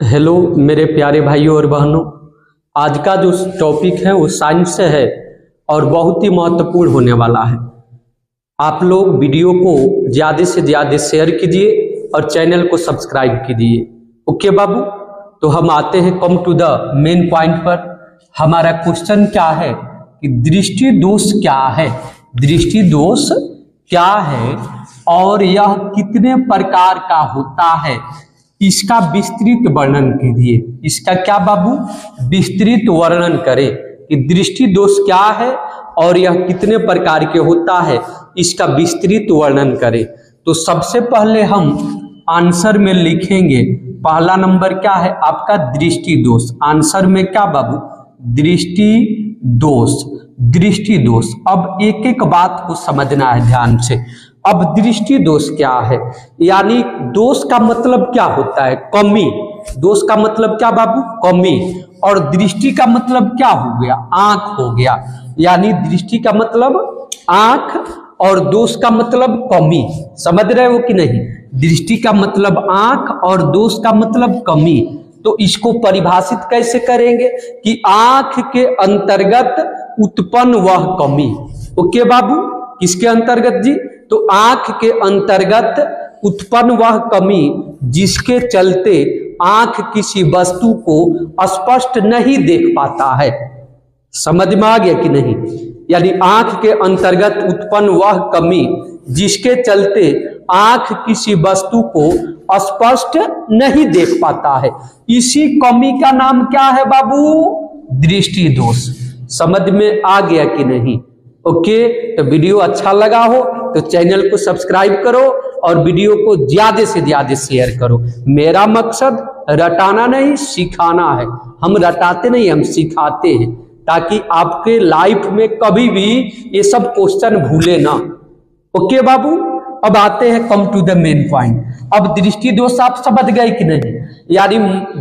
Hello मेरे प्यारे भाइयों और बहनों, आज का जो टॉपिक है वो साइंस से है और बहुत ही महत्वपूर्ण होने वाला है। आप लोग वीडियो को ज़्यादा से ज़्यादा शेयर कीजिए और चैनल को सब्सक्राइब कीजिए। ओके बाबू, तो हम आते हैं come to the main point पर। हमारा क्वेश्चन क्या है कि दृष्टि दोष क्या है, दृष्टि दोष क्या है और यह कितने प्रकार का होता है, इसका विस्तृत वर्णन कीजिए। इसका क्या बाबू, विस्तृत वर्णन करें कि दृष्टि दोष क्या है और यह कितने प्रकार के होता है, इसका विस्तृत वर्णन करें। तो सबसे पहले हम आंसर में लिखेंगे, पहला नंबर क्या है आपका, दृष्टि दोष। आंसर में क्या बाबू, दृष्टि दोष। दृष्टि दोष, अब एक एक बात को समझना है ध्यान से। अब दृष्टि दोष क्या है, यानी दोष का मतलब क्या होता है, कमी। दोष का मतलब क्या बाबू, कमी। और दृष्टि का मतलब क्या हो गया, आंख हो गया। यानी दृष्टि का मतलब आंख और दोष का मतलब कमी। समझ रहे हो कि नहीं, दृष्टि का मतलब आंख और दोष का मतलब कमी। तो इसको परिभाषित कैसे करेंगे कि आंख के अंतर्गत उत्पन्न वह कमी। ओके बाबू, किसके अंतर्गत जी, तो आंख के अंतर्गत उत्पन्न वह कमी जिसके चलते आंख किसी वस्तु को स्पष्ट नहीं देख पाता है। समझ में आ गया कि नहीं, यानी आंख के अंतर्गत उत्पन्न वह कमी जिसके चलते आंख किसी वस्तु को स्पष्ट नहीं देख पाता है, इसी कमी का नाम क्या है बाबू, दृष्टि दोष। समझ में आ गया कि नहीं। ओके, तो वीडियो अच्छा लगा हो तो चैनल को सब्सक्राइब करो और वीडियो को ज्यादा से ज्यादा शेयर करो। मेरा मकसद रटाना नहीं, सिखाना है। हम रटाते नहीं, हम सिखाते हैं, ताकि आपके लाइफ में कभी भी ये सब क्वेश्चन भूले ना। ओके बाबू, अब आते हैं come to the main point. अब दृष्टि दोष आप समझ गए कि नहीं, यानी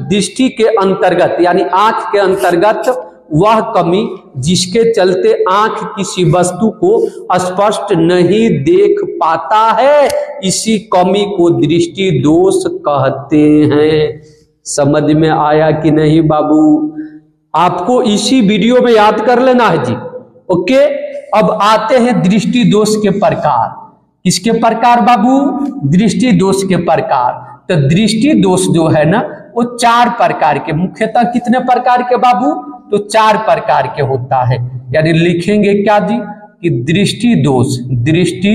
दृष्टि के अंतर्गत यानी आंख के अंतर्गत वह कमी जिसके चलते आंख किसी वस्तु को स्पष्ट नहीं देख पाता है, इसी कमी को दृष्टि दोष कहते हैं। समझ में आया कि नहीं बाबू, आपको इसी वीडियो में याद कर लेना है जी। ओके, अब आते हैं दृष्टि दोष के प्रकार। किसके प्रकार बाबू, दृष्टि दोष के प्रकार। तो दृष्टि दोष जो है ना वो चार प्रकार के, मुख्यतः कितने प्रकार के बाबू, तो चार प्रकार के होता है। यानी लिखेंगे क्या जी कि दृष्टि दोष, दृष्टि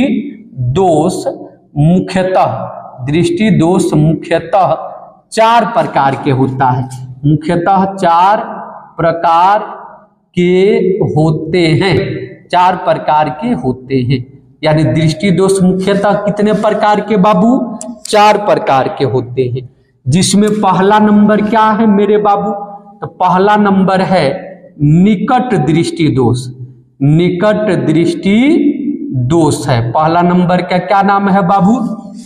दोष मुख्यतः, दृष्टि दोष मुख्यतः चार प्रकार के होता है, मुख्यतः चार प्रकार के होते हैं, चार प्रकार के होते हैं। यानी दृष्टि दोष मुख्यतः कितने प्रकार के बाबू, चार प्रकार के होते हैं। जिसमें पहला नंबर क्या है मेरे बाबू, तो पहला नंबर है निकट दृष्टि दोष। निकट दृष्टि दोष है पहला नंबर का। क्या नाम है बाबू,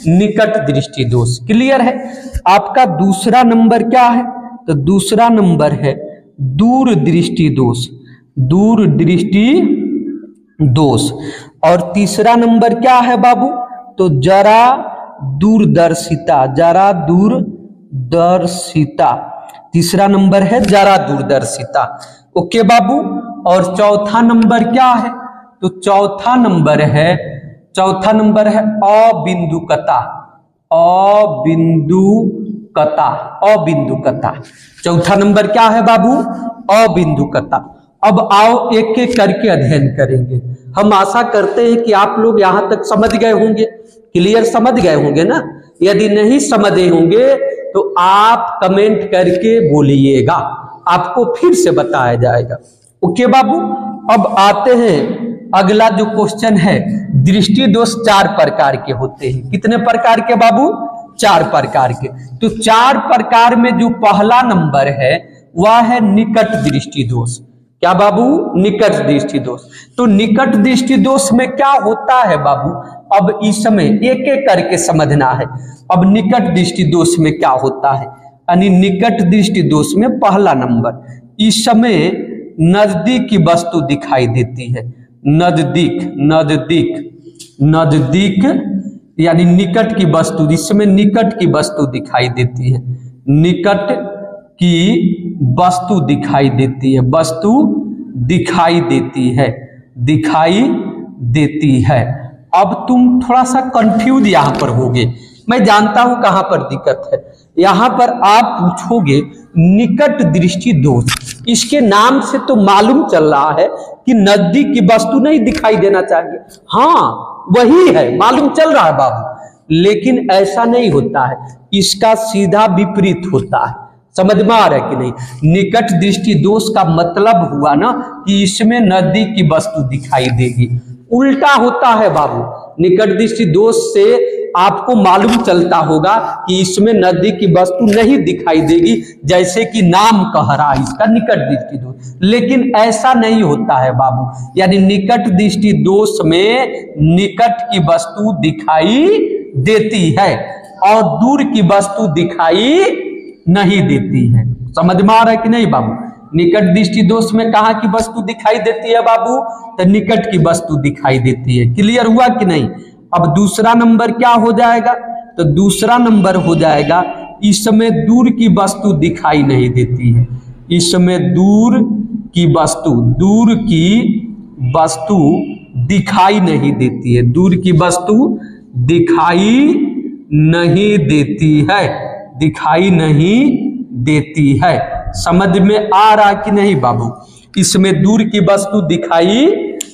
निकट दृष्टि दोष। क्लियर है। आपका दूसरा नंबर क्या है, तो दूसरा नंबर है दूर दृष्टि दोष, दूर दृष्टि दोष। और तीसरा नंबर क्या है बाबू, तो जरा दूरदर्शिता, जरा दूरदर्शिता। तीसरा नंबर है जरा दूरदर्शिता। ओके बाबू, और चौथा नंबर क्या है, तो चौथा नंबर है अबिंदुकता, अबिंदुकता, अबिंदुकता। चौथा नंबर क्या है बाबू, अबिंदुकता। अब आओ एक एक करके अध्ययन करेंगे। हम आशा करते हैं कि आप लोग यहां तक समझ गए होंगे, क्लियर समझ गए होंगे ना। यदि नहीं समझे होंगे तो आप कमेंट करके बोलिएगा, आपको फिर से बताया जाएगा। ओके बाबू, अब आते हैं अगला जो क्वेश्चन है। दृष्टि दोष चार प्रकार के होते हैं, कितने प्रकार के बाबू, चार प्रकार के। तो चार प्रकार में जो पहला नंबर है वह है निकट दृष्टि दोष। क्या बाबू, निकट दृष्टि दोष। तो निकट दृष्टि दोष में क्या होता है बाबू, अब इस समय एक एक करके समझना है। अब निकट दृष्टि दोष में क्या होता है, यानी निकट दृष्टि दोष में पहला नंबर, इस समय नजदीक की वस्तु दिखाई देती है। नजदीक, नजदीक, नजदीक यानी निकट की वस्तु, इस समय निकट की वस्तु दिखाई देती है। निकट की वस्तु दिखाई देती है, वस्तु दिखाई देती है, दिखाई देती है। अब तुम थोड़ा सा कंफ्यूज यहां पर होगे, मैं जानता हूं कहां पर दिक्कत है। यहां पर आप पूछोगे निकट दृष्टि दोष, इसके नाम से तो मालूम चल रहा है कि नजदीक की वस्तु नहीं दिखाई देना चाहिए। हाँ वही है, मालूम चल रहा है बाबू, लेकिन ऐसा नहीं होता है, इसका सीधा विपरीत होता है। समझ में आ रहा है कि नहीं? निकट दृष्टि दोष का मतलब हुआ ना कि इसमें नजदीक की वस्तु दिखाई देगी, उल्टा होता है बाबू। निकट दृष्टि दोष से आपको मालूम चलता होगा कि इसमें नजदीक की वस्तु नहीं दिखाई देगी, जैसे कि नाम कह रहा है इसका निकट दृष्टि दोष, लेकिन ऐसा नहीं होता है बाबू। यानी निकट दृष्टि दोष में निकट की वस्तु दिखाई देती है और दूर की वस्तु दिखाई नहीं देती है। समझ में आ रहा है कि नहीं बाबू? निकट दृष्टि दोष में कहाँ की वस्तु दिखाई देती है बाबू? तो निकट की वस्तु दिखाई देती है। क्लियर हुआ कि नहीं? अब दूसरा नंबर क्या हो जाएगा? तो दूसरा नंबर हो जाएगा इसमें दूर की वस्तु दिखाई नहीं देती है, इसमें दूर की वस्तु दिखाई नहीं देती है, दूर की वस्तु दिखाई नहीं देती है, दिखाई नहीं देती है। समझ में आ रहा कि नहीं बाबू? इसमें दूर की वस्तु दिखाई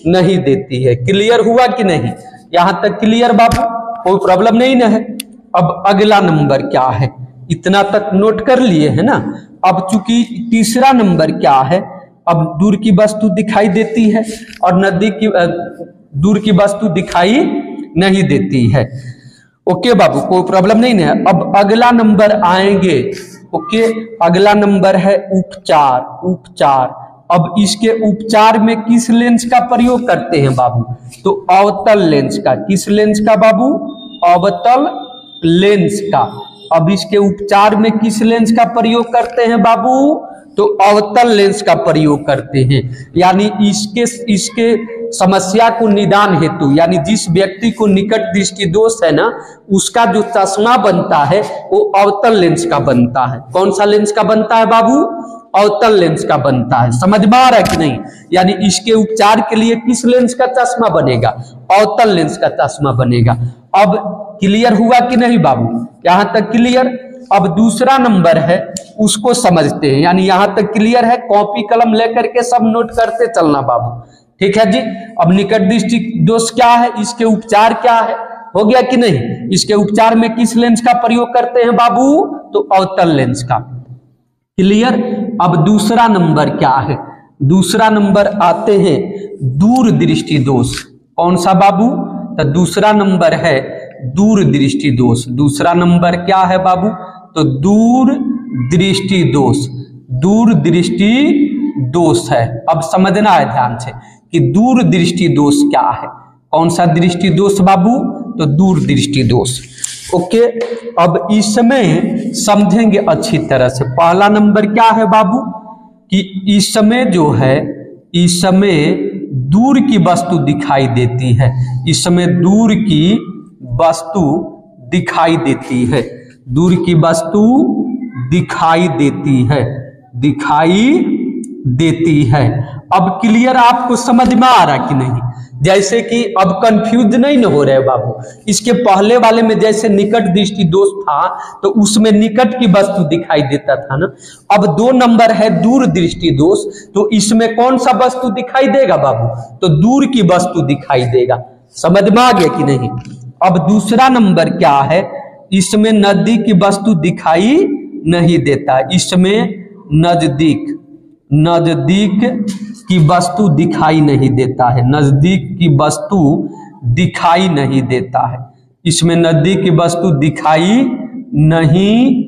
नहीं देती है। क्लियर हुआ कि नहीं? यहां तक क्लियर बाबू? कोई प्रॉब्लम नहीं ना है? अब अगला नंबर क्या है, इतना तक नोट कर लिए है ना। अब चूंकि तीसरा नंबर क्या है, अब दूर की वस्तु दिखाई देती है और नजदीक की दूर की वस्तु दिखाई नहीं देती है। ओके बाबू, कोई प्रॉब्लम नहीं है। अब अगला नंबर आएंगे। ओके, अगला नंबर है उपचार। उपचार, अब इसके उपचार में किस लेंस का प्रयोग करते हैं बाबू? तो अवतल लेंस का। किस लेंस का बाबू? अवतल लेंस का। अब इसके उपचार में किस लेंस का प्रयोग करते हैं बाबू? तो अवतल लेंस का प्रयोग करते हैं। यानी इसके समस्या को निदान हेतु, यानी जिस व्यक्ति को निकट दृष्टि दोष है ना, उसका जो चश्मा बनता है वो अवतल लेंस का बनता है। कौन सा लेंस का बनता है बाबू? अवतल लेंस का बनता है। समझ में आ रहा है कि नहीं? यानी इसके उपचार के लिए किस लेंस का चश्मा बनेगा? अवतल लेंस का चश्मा बनेगा। अब क्लियर हुआ कि नहीं बाबू? यहां तक क्लियर? अब दूसरा नंबर है, उसको समझते हैं। यानी यहां तक क्लियर है? कॉपी कलम लेकर के सब नोट करते चलना बाबू, ठीक है जी। अब निकट दृष्टि दोष क्या है, इसके उपचार क्या है, हो गया कि नहीं? इसके उपचार में किस लेंस का प्रयोग करते हैं बाबू? तो अवतल लेंस का। क्लियर? अब दूसरा नंबर क्या है? दूसरा नंबर आते हैं दूर दृष्टि दोष। कौन सा बाबू? तो दूसरा नंबर है दूर दृष्टि दोष। दूसरा नंबर क्या है बाबू? तो दूर दृष्टि दोष। दूर दृष्टि दोष है। अब समझना है ध्यान से कि दूर दृष्टि दोष क्या है। कौन सा दृष्टि दोष बाबू? तो दूर दृष्टि दोष। ओके, अब इसमें समझेंगे अच्छी तरह से। पहला नंबर क्या है बाबू? कि इसमें जो है, इसमें दूर की वस्तु दिखाई देती है, इसमें दूर की वस्तु दिखाई देती है, दूर की वस्तु दिखाई देती है, दिखाई देती है। अब क्लियर आपको समझ में आ रहा कि नहीं? जैसे कि अब कंफ्यूज नहीं न हो रहे बाबू। इसके पहले वाले में जैसे निकट दृष्टि दोष था तो उसमें निकट की वस्तु दिखाई देता था ना। अब दो नंबर है दूर दृष्टि दोष, तो इसमें कौन सा वस्तु दिखाई देगा बाबू? तो दूर की वस्तु दिखाई देगा। समझ में आ गया कि नहीं? अब दूसरा नंबर क्या है? इसमें नजदीक की वस्तु दिखाई नहीं देता, इसमें नजदीक की वस्तु दिखाई नहीं देता है, नजदीक की वस्तु दिखाई नहीं देता है, इसमें नजदीक की वस्तु दिखाई नहीं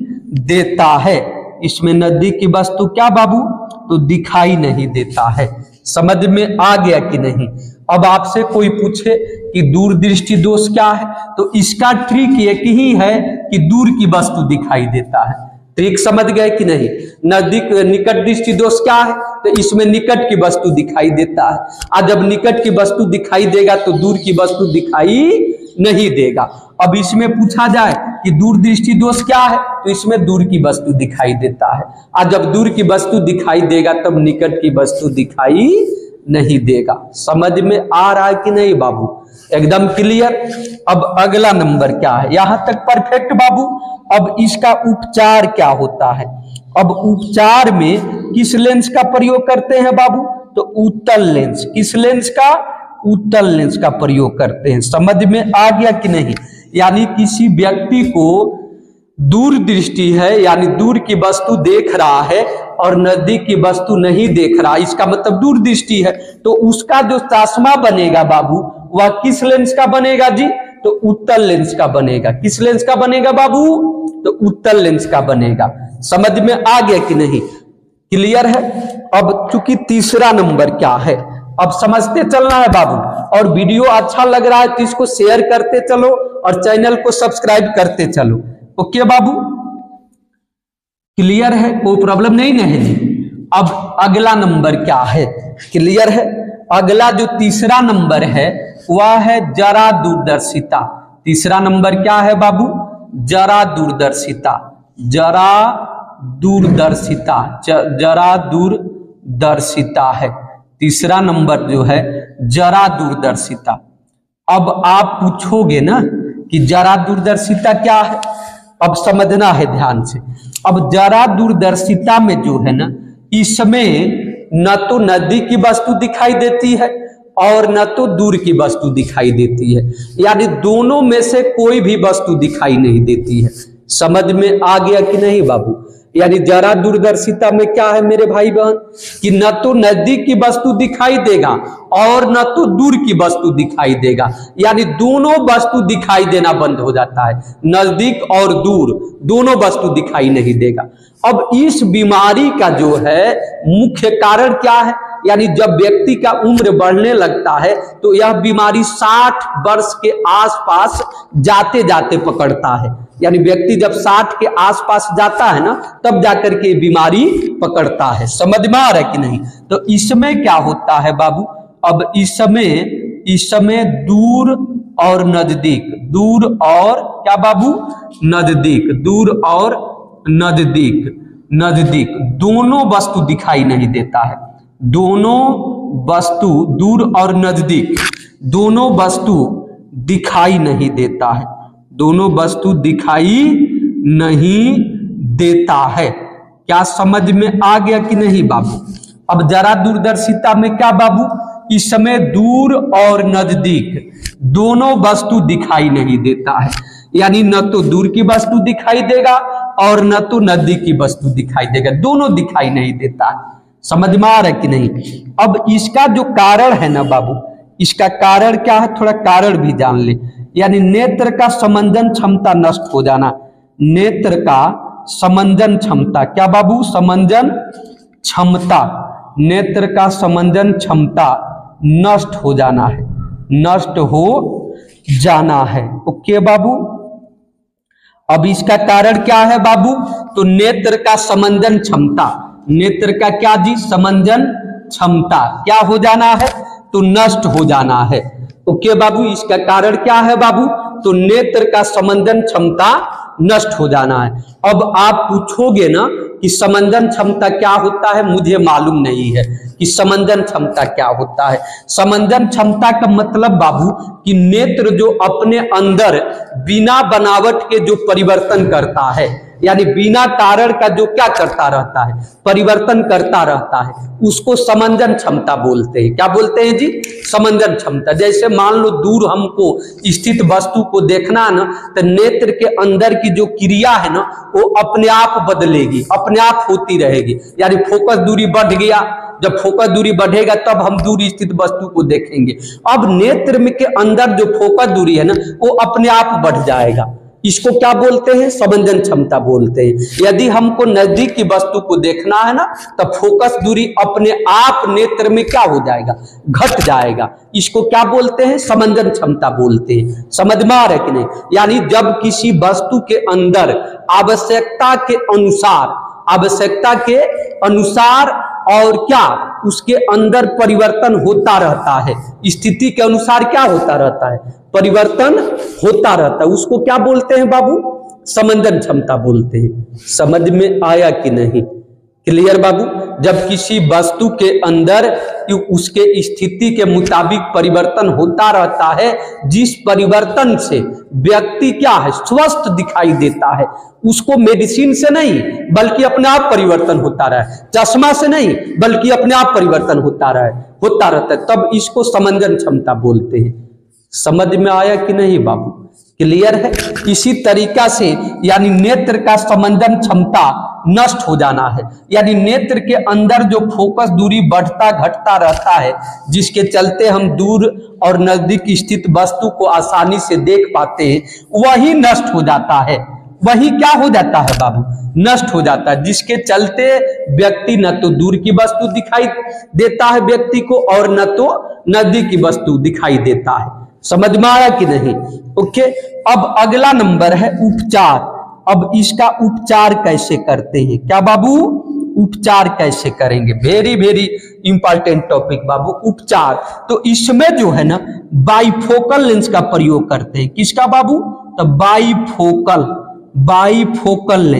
देता है। इसमें नजदीक की वस्तु क्या बाबू? तो दिखाई नहीं देता है। समझ में आ गया कि नहीं? अब आपसे कोई पूछे कि दूर दृष्टि दोष क्या है, तो इसका ट्रिक एक ही है कि दूर की वस्तु दिखाई देता है। ट्रिक समझ गए कि नहीं? नजदीक निकट दृष्टि दोष क्या है? तो इसमें निकट की वस्तु दिखाई देता है, और जब निकट की वस्तु दिखाई देगा तो दूर की वस्तु दिखाई नहीं देगा। अब इसमें पूछा जाए कि दूरदृष्टि दोष क्या है, तो इसमें दूर की वस्तु दिखाई देता है, और जब दूर की वस्तु दिखाई देगा तब निकट की वस्तु दिखाई नहीं देगा। समझ में आ रहा है कि नहीं बाबू? एकदम क्लियर। अब अगला नंबर क्या है? यहां तक परफेक्ट बाबू। अब इसका उपचार क्या होता है? अब उपचार में किस लेंस का प्रयोग करते हैं बाबू? तो उत्तल लेंस। किस लेंस का? उत्तल लेंस का प्रयोग करते हैं। समझ में आ गया कि नहीं? यानी किसी व्यक्ति को दूर दृष्टि है, यानी दूर की वस्तु देख रहा है और नजदीक की वस्तु नहीं देख रहा, इसका मतलब दूर दृष्टि है, तो उसका जो चश्मा बनेगा बाबू वह किस लेंस का बनेगा जी? तो उत्तल लेंस का बनेगा। किस लेंस का बनेगा बाबू? तो उत्तल लेंस का बनेगा। समझ में आ गया कि नहीं? क्लियर है। अब चूंकि तीसरा नंबर क्या है, अब समझते चलना है बाबू, और वीडियो अच्छा लग रहा है तो इसको शेयर करते चलो और चैनल को सब्सक्राइब करते चलो। ओके बाबू, क्लियर है? कोई प्रॉब्लम नहीं ना है जी? अब अगला नंबर क्या है? क्लियर है। अगला जो तीसरा नंबर है वह है जरा दूरदर्शिता। तीसरा नंबर क्या है बाबू? जरा दूरदर्शिता। जरा दूरदर्शिता, जरा दूरदर्शिता है तीसरा नंबर जो है, जरा दूरदर्शिता। अब आप पूछोगे ना कि जरा दूरदर्शिता क्या है? अब समझना है ध्यान से। अब जरा दूरदर्शिता में जो है ना, इसमें न तो नजदीक की वस्तु दिखाई देती है और न तो दूर की वस्तु दिखाई देती है, यानी दोनों में से कोई भी वस्तु दिखाई नहीं देती है। समझ में आ गया कि नहीं बाबू? यानी जरा दूरदर्शिता में क्या है मेरे भाई बहन, कि न तो नजदीक की वस्तु दिखाई देगा और न तो दूर की वस्तु दिखाई देगा, यानी दोनों वस्तु दिखाई देना बंद हो जाता है। नजदीक और दूर दोनों वस्तु दिखाई नहीं देगा। अब इस बीमारी का जो है मुख्य कारण क्या है? यानी जब व्यक्ति का उम्र बढ़ने लगता है तो यह बीमारी 60 वर्ष के आसपास जाते जाते पकड़ता है। यानी व्यक्ति जब 60 के आसपास जाता है ना, तब जाकर के बीमारी पकड़ता है। समझ में आ रहा है कि नहीं? तो इसमें क्या होता है बाबू? अब इसमें दूर और नजदीक, दूर और क्या बाबू? नजदीक, दूर और नजदीक दोनों वस्तु दिखाई नहीं देता है। दोनों वस्तु, दूर और नजदीक दोनों वस्तु दिखाई नहीं देता है। दोनों वस्तु दिखाई नहीं देता है। क्या समझ में आ गया कि नहीं बाबू? अब जरा दूरदर्शिता में क्या बाबू? इस समय दूर और नजदीक दोनों वस्तु दिखाई नहीं देता है, यानी न तो दूर की वस्तु दिखाई देगा और न तो नजदीक की वस्तु दिखाई देगा, दोनों दिखाई नहीं देता है। समझ में आ रहा है कि नहीं? अब इसका जो कारण है ना बाबू, इसका कारण क्या है? थोड़ा कारण भी जान ले। यानी नेत्र का समंजन क्षमता नष्ट हो जाना। नेत्र का समंजन क्षमता, क्या बाबू? समंजन क्षमता, नेत्र का समंजन क्षमता नष्ट हो जाना है, नष्ट हो जाना है। ओके बाबू। अब इसका कारण क्या है बाबू? तो नेत्र का समंजन क्षमता, नेत्र का क्या जी? समंजन क्षमता क्या हो जाना है? तो नष्ट हो जाना है। ओके बाबू। इसका कारण क्या है बाबू? तो नेत्र का समंजन क्षमता नष्ट हो जाना है। अब आप पूछोगे ना कि समंजन क्षमता क्या होता है? मुझे मालूम नहीं है कि समंजन क्षमता क्या होता है। समंजन क्षमता का मतलब बाबू कि नेत्र जो अपने अंदर बिना बनावट के जो परिवर्तन करता है, यानी बिना कारण का जो क्या करता रहता है? परिवर्तन करता रहता है, उसको समंजन क्षमता बोलते हैं। क्या बोलते हैं जी? समंजन क्षमता। जैसे मान लो दूर हमको स्थित वस्तु को देखना है ना, तो नेत्र के अंदर की जो क्रिया है ना वो अपने आप बदलेगी, अपने आप होती रहेगी। यानी फोकस दूरी बढ़ गया, जब फोकस दूरी बढ़ेगा तब हम दूर स्थित वस्तु को देखेंगे। अब नेत्र में के अंदर जो फोकस दूरी है ना वो अपने आप बढ़ जाएगा। इसको क्या बोलते हैं? समंजन क्षमता बोलते हैं। यदि हमको नजदीक की वस्तु को देखना है ना, तब फोकस दूरी अपने आप नेत्र में क्या हो जाएगा? घट जाएगा। इसको क्या बोलते हैं? समंजन क्षमता बोलते हैं। समझ में आ रहा है कि नहीं? यानी जब किसी वस्तु के अंदर आवश्यकता के अनुसार और क्या उसके अंदर परिवर्तन होता रहता है, स्थिति के अनुसार क्या होता रहता है? परिवर्तन होता रहता है, उसको क्या बोलते हैं बाबू? संवेदन क्षमता बोलते हैं। समझ में आया कि नहीं? क्लियर बाबू? जब किसी वस्तु के अंदर उसके स्थिति के मुताबिक परिवर्तन होता रहता है, जिस परिवर्तन से व्यक्ति क्या है, स्वस्थ दिखाई देता है, उसको मेडिसिन से नहीं बल्कि अपने आप परिवर्तन होता रहा है, चश्मा से नहीं बल्कि अपने आप परिवर्तन होता रहता है, तब इसको संवेदन क्षमता बोलते हैं। समझ में आया कि नहीं बाबू? क्लियर है? इसी तरीका से यानी नेत्र का संवेदन क्षमता नष्ट हो जाना है, यानी नेत्र के अंदर जो फोकस दूरी बढ़ता घटता रहता है, जिसके चलते हम दूर और नजदीक स्थित वस्तु को आसानी से देख पाते हैं, वही नष्ट हो जाता है। वही क्या हो जाता है बाबू? नष्ट हो जाता है, जिसके चलते व्यक्ति न तो दूर की वस्तु दिखाई देता है व्यक्ति को, और न तो नजदीक की वस्तु दिखाई देता है। समझ में आया कि नहीं? ओके। अब अगला नंबर है उपचार। अब इसका उपचार कैसे करते हैं? क्या बाबू? उपचार कैसे करेंगे? वेरी वेरी इंपॉर्टेंट टॉपिक बाबू, उपचार। तो इसमें जो है ना बाइफोकल लेंस का प्रयोग करते हैं। किसका बाबू? तो बाइफोकल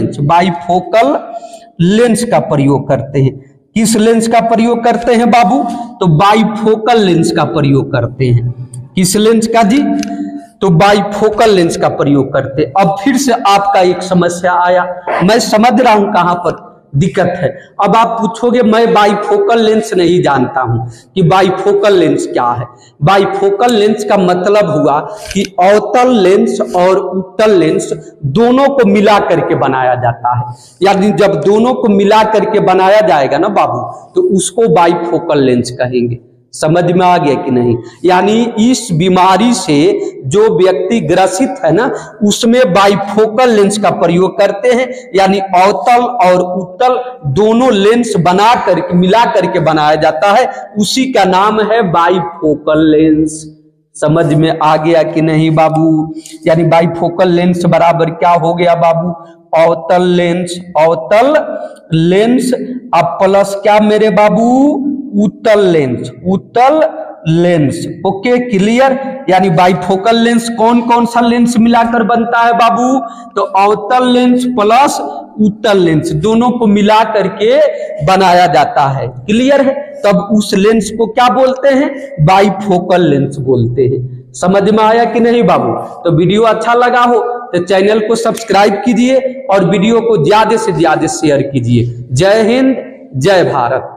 लेंस का प्रयोग करते हैं। किस लेंस का प्रयोग करते हैं बाबू? तो बाइफोकल लेंस का प्रयोग करते हैं। किस लेंस का जी? तो बाइफोकल लेंस का प्रयोग करते। अब फिर से आपका एक समस्या आया, मैं समझ रहा हूं कहां पर दिक्कत है। अब आप पूछोगे मैं बाइफोकल लेंस नहीं जानता हूं कि बाइफोकल लेंस क्या है। बाइफोकल लेंस का मतलब हुआ कि अवतल लेंस और उत्तल लेंस दोनों को मिला करके बनाया जाता है, यानी जब दोनों को मिला करके बनाया जाएगा ना बाबू, तो उसको बाइफोकल लेंस कहेंगे। समझ में आ गया कि नहीं? यानी इस बीमारी से जो व्यक्ति ग्रसित है ना, उसमें बाइफोकल लेंस का प्रयोग करते हैं, यानी अवतल और उत्तल दोनों लेंस बना करके मिला करके बनाया जाता है, उसी का नाम है बाइफोकल लेंस। समझ में आ गया कि नहीं बाबू? यानी बाइफोकल लेंस बराबर क्या हो गया बाबू? अवतल लेंस अब प्लस क्या मेरे बाबू? उत्तल लेंस। Okay, clear? यानी बाइफोकल लेंस कौन कौन सा लेंस मिलाकर बनता है बाबू? तो अवतल लेंस प्लस उत्तल लेंस दोनों को मिला करके बनाया जाता है। क्लियर है? तब उस लेंस को क्या बोलते हैं? बाइफोकल लेंस बोलते हैं। समझ में आया कि नहीं बाबू? तो वीडियो अच्छा लगा हो तो चैनल को सब्सक्राइब कीजिए और वीडियो को ज्यादा से ज्यादा शेयर कीजिए। जय हिंद, जय भारत।